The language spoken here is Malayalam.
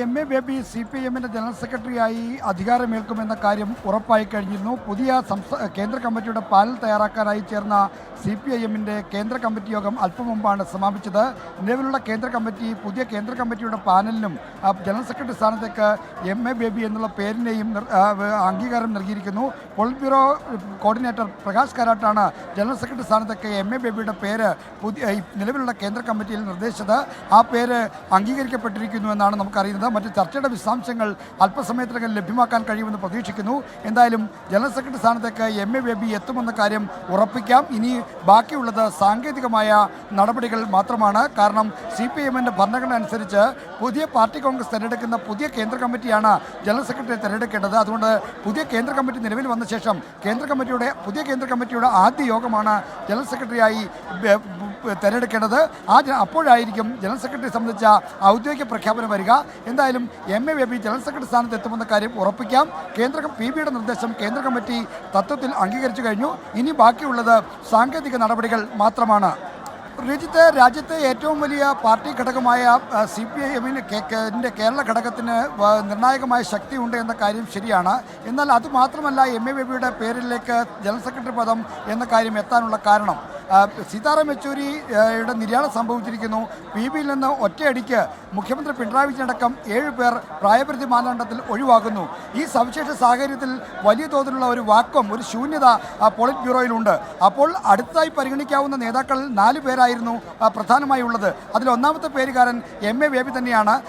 എം.എ. ബേബി CPIMന്റെ ജനറൽ സെക്രട്ടറിയായി അധികാരമേൽക്കുമെന്ന കാര്യം ഉറപ്പായി കഴിഞ്ഞിരുന്നു. പുതിയ കേന്ദ്ര കമ്മിറ്റിയുടെ പാനൽ തയ്യാറാക്കാനായി ചേർന്ന CPIMന്റെ കേന്ദ്ര കമ്മിറ്റി യോഗം അല്പം മുമ്പാണ് സമാപിച്ചത്. നിലവിലുള്ള പുതിയ കേന്ദ്ര കമ്മിറ്റിയുടെ പാനലിനും ജനറൽ സെക്രട്ടറി സ്ഥാനത്തേക്ക് എം.എ. ബേബി എന്നുള്ള പേരിനെയും അംഗീകാരം നൽകിയിരിക്കുന്നു. പോളിറ്റ് ബ്യൂറോ കോർഡിനേറ്റർ പ്രകാശ് കാരാട്ടാണ് ജനറൽ സെക്രട്ടറി സ്ഥാനത്തേക്ക് എം.എ. ബേബിയുടെ പേര് നിലവിലുള്ള കേന്ദ്ര കമ്മിറ്റിയിൽ നിർദ്ദേശിച്ചത്. ആ പേര് അംഗീകരിക്കപ്പെട്ടിരിക്കുന്നു എന്നാണ് നമുക്കറിയുന്നത്. മറ്റ് ചർച്ചയുടെ വിശദാംശങ്ങൾ അല്പസമയത്തിനകം ലഭ്യമാക്കാൻ കഴിയുമെന്ന് പ്രതീക്ഷിക്കുന്നു. എന്തായാലും ജനറൽ സെക്രട്ടറി സ്ഥാനത്തേക്ക് എം.എ. ബേബി എത്തുമെന്ന കാര്യം ഉറപ്പിക്കാം. ഇനി ബാക്കിയുള്ളത് സാങ്കേതികമായ നടപടികൾ മാത്രമാണ്. കാരണം CPIMന്റെ ഭരണഘടന അനുസരിച്ച് പുതിയ പാർട്ടി കോൺഗ്രസ് തിരഞ്ഞെടുക്കുന്ന പുതിയ കേന്ദ്ര കമ്മിറ്റിയാണ് ജനറൽ സെക്രട്ടറിയെ തിരഞ്ഞെടുക്കേണ്ടത്. അതുകൊണ്ട് പുതിയ കേന്ദ്ര കമ്മിറ്റി നിലവിൽ വന്ന ശേഷം പുതിയ കേന്ദ്ര കമ്മിറ്റിയുടെ ആദ്യ യോഗമാണ് ജനറൽ സെക്രട്ടറിയായി തിരഞ്ഞെടുക്കേണ്ടത്. അപ്പോഴായിരിക്കും ജനറൽ സെക്രട്ടറിയെ സംബന്ധിച്ച ഔദ്യോഗിക പ്രഖ്യാപനം വരിക. എന്തായാലും എം.എ. ബേബി ജനറൽ സെക്രട്ടറി സ്ഥാനത്ത് എത്തുമെന്ന കാര്യം ഉറപ്പിക്കാം. PBയുടെ നിർദ്ദേശം കേന്ദ്ര കമ്മിറ്റി തത്വത്തിൽ അംഗീകരിച്ചു കഴിഞ്ഞു. ഇനി ബാക്കിയുള്ളത് സാങ്കേതിക നടപടികൾ മാത്രമാണ്. രാജ്യത്തെ ഏറ്റവും വലിയ പാർട്ടി ഘടകമായ CPIMന്റെ കേരള ഘടകത്തിന് നിർണായകമായ ശക്തിയുണ്ട് എന്ന കാര്യം ശരിയാണ്. എന്നാൽ അതുമാത്രമല്ല എം.എ. ബേബിയുടെ പേരിലേക്ക് ജനറൽ സെക്രട്ടറി പദം എന്ന കാര്യം എത്താനുള്ള കാരണം സീതാറാം യെച്ചൂരിയുടെ നിര്യാണം സംഭവിച്ചിരിക്കുന്നു. PBയിൽ നിന്ന് ഒറ്റയടിക്ക് മുഖ്യമന്ത്രി പിണറായി വിജയനടക്കം 7 പേർ പ്രായപരിധി മാനദണ്ഡത്തിൽ ഒഴിവാകുന്നു. ഈ സവിശേഷ സാഹചര്യത്തിൽ വലിയ തോതിലുള്ള ഒരു ശൂന്യത പോളിറ്റ് ബ്യൂറോയിലുണ്ട്. അപ്പോൾ അടുത്തതായി പരിഗണിക്കാവുന്ന നേതാക്കൾ 4 പേരായിരുന്നു പ്രധാനമായി ഉള്ളത്. അതിൽ ഒന്നാമത്തെ പേരുകാരൻ എം.എ. ബേബി തന്നെയാണ്.